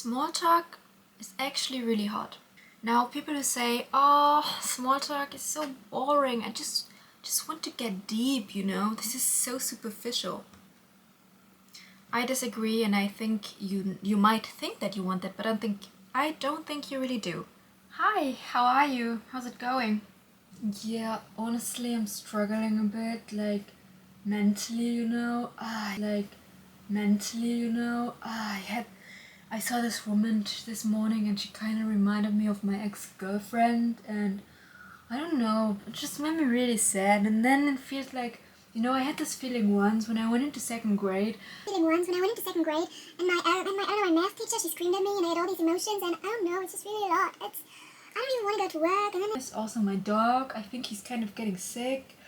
Small talk is actually really hot. Now people who say, oh, small talk is so boring, I just want to get deep, this is so superficial. I disagree, and I think you might think that you want that, but I don't think you really do. Hi, how are you? How's it going? Yeah, honestly, I'm struggling a bit, mentally, I saw this woman this morning and she kind of reminded me of my ex-girlfriend, and I don't know, it just made me really sad. And then it feels like, I had this feeling once when I went into second grade. And my math teacher, she screamed at me and I had all these emotions, and I don't know, it's just really a lot. I don't even want to go to work, and then There's also my dog. I think he's kind of getting sick.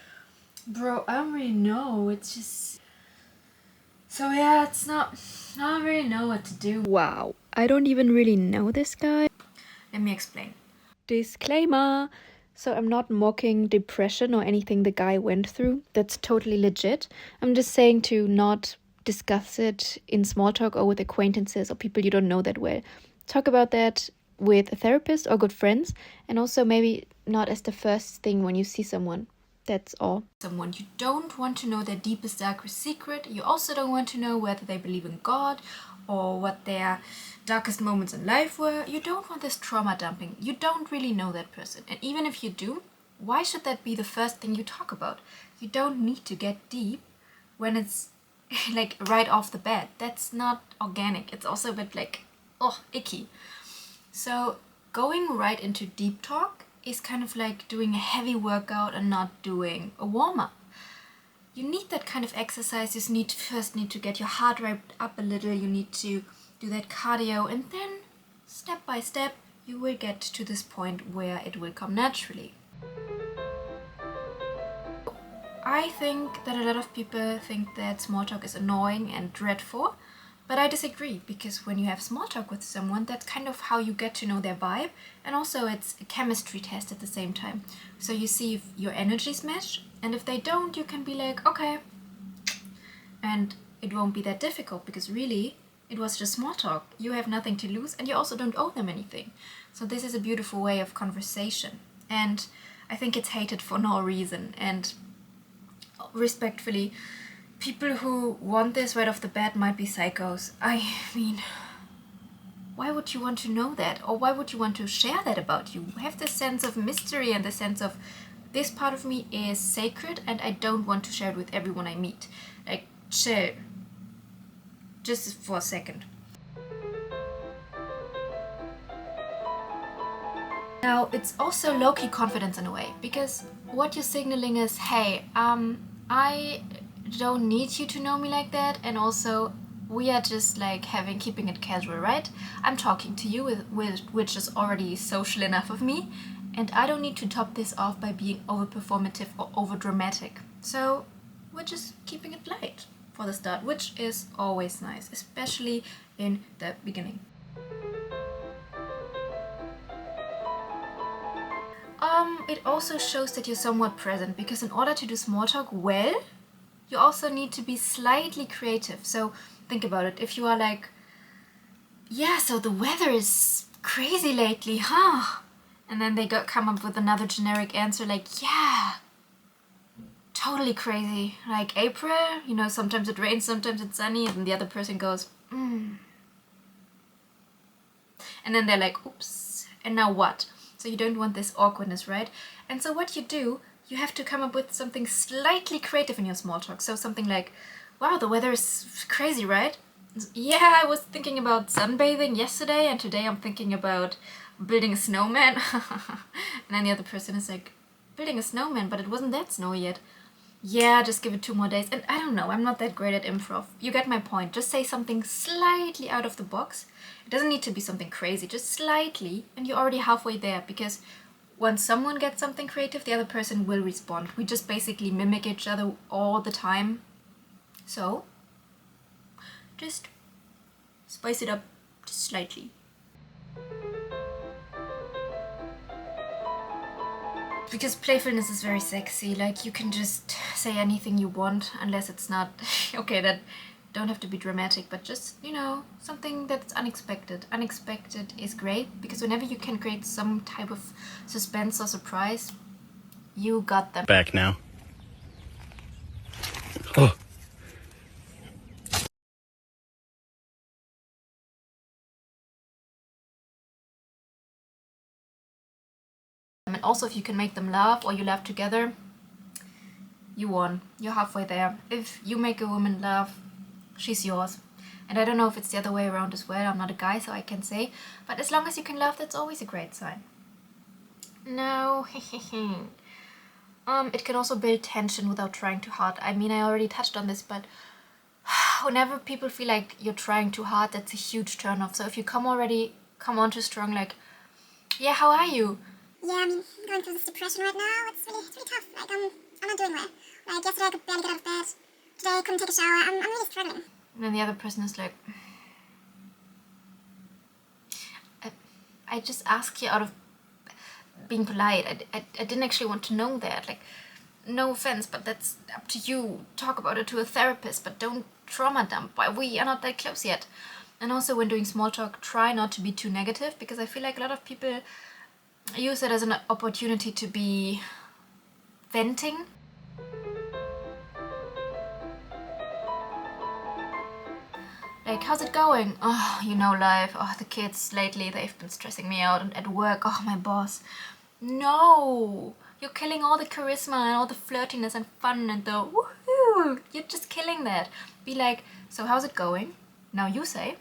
Bro, I don't really know, it's just... So yeah, I don't really know what to do. Wow, I don't even really know this guy. Let me explain. Disclaimer. So I'm not mocking depression or anything the guy went through. That's totally legit. I'm just saying to not discuss it in small talk or with acquaintances or people you don't know that well. Talk about that with a therapist or good friends, and also maybe not as the first thing when you see someone. That's all. Someone you don't want to know their deepest, darkest secret. You also don't want to know whether they believe in God or what their darkest moments in life were. You don't want this trauma dumping. You don't really know that person. And even if you do, why should that be the first thing you talk about? You don't need to get deep when it's like right off the bat. That's not organic. It's also a bit like, icky. So going right into deep talk is kind of like doing a heavy workout and not doing a warm-up. You need that kind of exercise. You first need to get your heart rate up a little. You need to do that cardio, and then step by step you will get to this point where it will come naturally. I think that a lot of people think that small talk is annoying and dreadful, but I disagree, because when you have small talk with someone, that's kind of how you get to know their vibe, and also it's a chemistry test at the same time. So you see if your energies match, and if they don't, you can be like, okay. And it won't be that difficult, because really, it was just small talk. You have nothing to lose, and you also don't owe them anything. So this is a beautiful way of conversation. And I think it's hated for no reason. And respectfully, people who want this right off the bat might be psychos. I mean, why would you want to know that? Or why would you want to share that about you? Have this sense of mystery and the sense of, this part of me is sacred and I don't want to share it with everyone I meet. Like, chill. Just for a second. Now, it's also low-key confidence in a way, because what you're signaling is, hey, I don't need you to know me like that, and also we are just like keeping it casual, right? I'm talking to you which is already social enough of me, and I don't need to top this off by being over performative or over dramatic. So we're just keeping it light for the start, which is always nice, especially in the beginning. It also shows that you're somewhat present, because in order to do small talk well, you also need to be slightly creative. So think about it. If you are like, yeah, so the weather is crazy lately, huh? And then they come up with another generic answer like, yeah, totally crazy. Like April, sometimes it rains, sometimes it's sunny, and then the other person goes, And then they're like, oops, and now what? So you don't want this awkwardness, right? And so what you do, you have to come up with something slightly creative in your small talk. So something like, wow, the weather is crazy, right? Yeah, I was thinking about sunbathing yesterday, and today I'm thinking about building a snowman. And then the other person is like, building a snowman, but it wasn't that snowy yet. Yeah, just give it 2 more days. And I don't know, I'm not that great at improv. You get my point. Just say something slightly out of the box. It doesn't need to be something crazy, just slightly, and you're already halfway there, because once someone gets something creative, the other person will respond. We just basically mimic each other all the time. So, just spice it up just slightly. Because playfulness is very sexy. Like, you can just say anything you want, unless it's not... okay, that Don't have to be dramatic, but just, you know, something that's unexpected. Unexpected is great, because whenever you can create some type of suspense or surprise, you got them. Back now. Oh. And also, if you can make them laugh or you laugh together, you won. You're halfway there. If you make a woman laugh, she's yours. And I don't know if it's the other way around as well. I'm not a guy, so I can say. But as long as you can laugh, that's always a great sign. No, it can also build tension without trying too hard. I mean, I already touched on this, but whenever people feel like you're trying too hard, that's a huge turn off. So if you come on too strong, like, yeah, how are you? Yeah, I mean, I'm going through this depression right now. It's really tough. Like, I'm not doing well. Like, yesterday I could barely get out of bed. Today I couldn't take a shower. I'm really struggling. And then the other person is like, I just ask you out of being polite. I didn't actually want to know that. Like, no offense, but that's up to you. Talk about it to a therapist, but don't trauma dump. We are not that close yet. And also, when doing small talk, try not to be too negative, because I feel like a lot of people use it as an opportunity to be venting. Like, how's it going? Oh, you know, life. Oh, the kids lately, they've been stressing me out. And at work, oh, my boss. No! You're killing all the charisma and all the flirtiness and fun and the woohoo! You're just killing that. Be like, so how's it going? Now you say.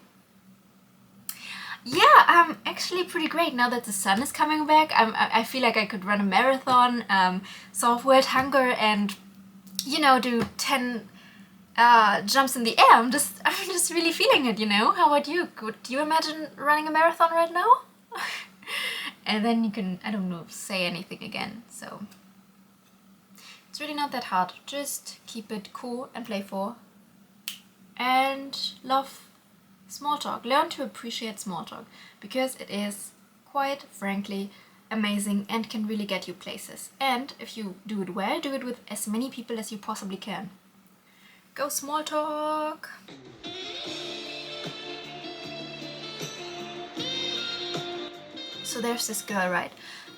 Yeah, actually pretty great. Now that the sun is coming back, I feel like I could run a marathon, solve world hunger, and, you know, do 10 jumps in the air. I'm just really feeling it, you know? How about you? Could you imagine running a marathon right now? And then you can, I don't know, say anything again. So it's really not that hard. Just keep it cool and playful. And love small talk. Learn to appreciate small talk, because it is, quite frankly, amazing and can really get you places. And if you do it well, do it with as many people as you possibly can. Go small talk! So there's this girl, right?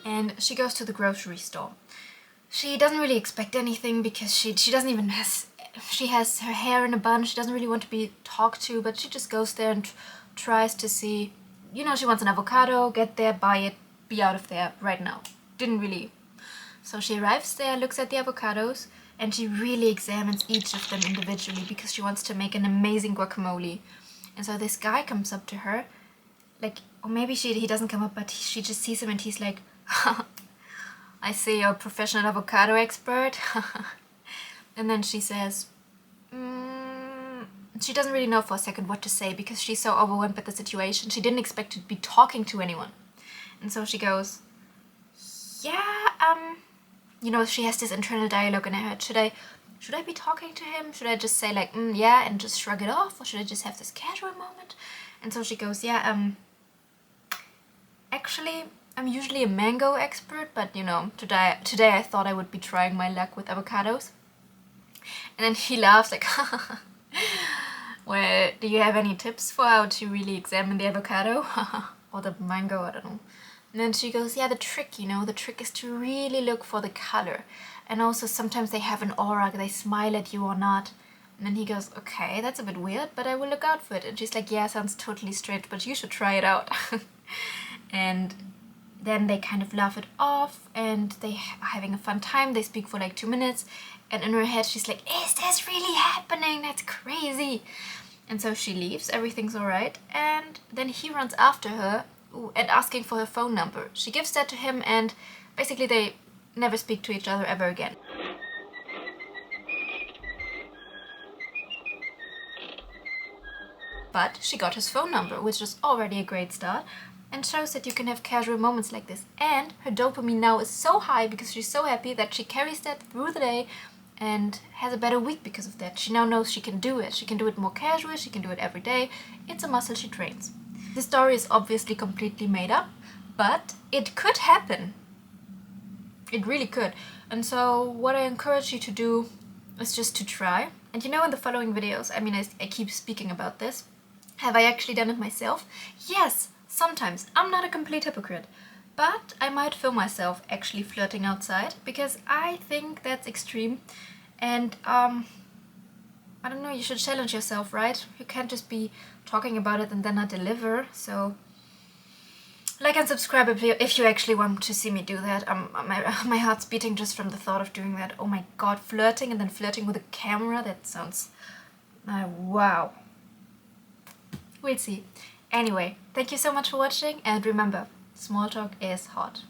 And she goes to the grocery store. She doesn't really expect anything, because she doesn't even she has her hair in a bun. She doesn't really want to be talked to, but she just goes there and tries to see, you know, she wants an avocado, get there, buy it, be out of there right now. Didn't really. So she arrives there, looks at the avocados, and she really examines each of them individually, because she wants to make an amazing guacamole. And so this guy comes up to her, like, or maybe he doesn't come up, but she just sees him and he's like, I see you're a professional avocado expert. And then she says, she doesn't really know for a second what to say, because she's so overwhelmed by the situation. She didn't expect to be talking to anyone. And so she goes, yeah, you know, she has this internal dialogue in her head. Should I be talking to him? Should I just say like, yeah, and just shrug it off? Or should I just have this casual moment? And so she goes, yeah, actually, I'm usually a mango expert, but you know, today I thought I would be trying my luck with avocados. And then he laughs like, well, do you have any tips for how to really examine the avocado? Or the mango, I don't know. And then she goes, yeah, the trick is to really look for the color. And also sometimes they have an aura, they smile at you or not. And then he goes, okay, that's a bit weird, but I will look out for it. And she's like, yeah, sounds totally strange, but you should try it out. And then they kind of laugh it off, and they are having a fun time. They speak for like 2 minutes, and in her head she's like, is this really happening? That's crazy. And so she leaves, everything's alright, and then he runs after her and asking for her phone number. She gives that to him, and basically they never speak to each other ever again. But she got his phone number, which is already a great start, and shows that you can have casual moments like this. And her dopamine now is so high because she's so happy that she carries that through the day and has a better week because of that. She now knows she can do it. She can do it more casual, she can do it every day. It's a muscle she trains. The story is obviously completely made up, but it could happen. It really could. And so what I encourage you to do is just to try. And you know, in the following videos, I mean, I keep speaking about this. Have I actually done it myself? Yes, sometimes. I'm not a complete hypocrite. But I might film myself actually flirting outside, because I think that's extreme. And I don't know, you should challenge yourself, right? You can't just be talking about it and then not deliver. So like and subscribe if you actually want to see me do that. My heart's beating just from the thought of doing that. Oh my god, flirting and then flirting with a camera, that sounds... wow. We'll see. Anyway, thank you so much for watching, and remember, small talk is hot.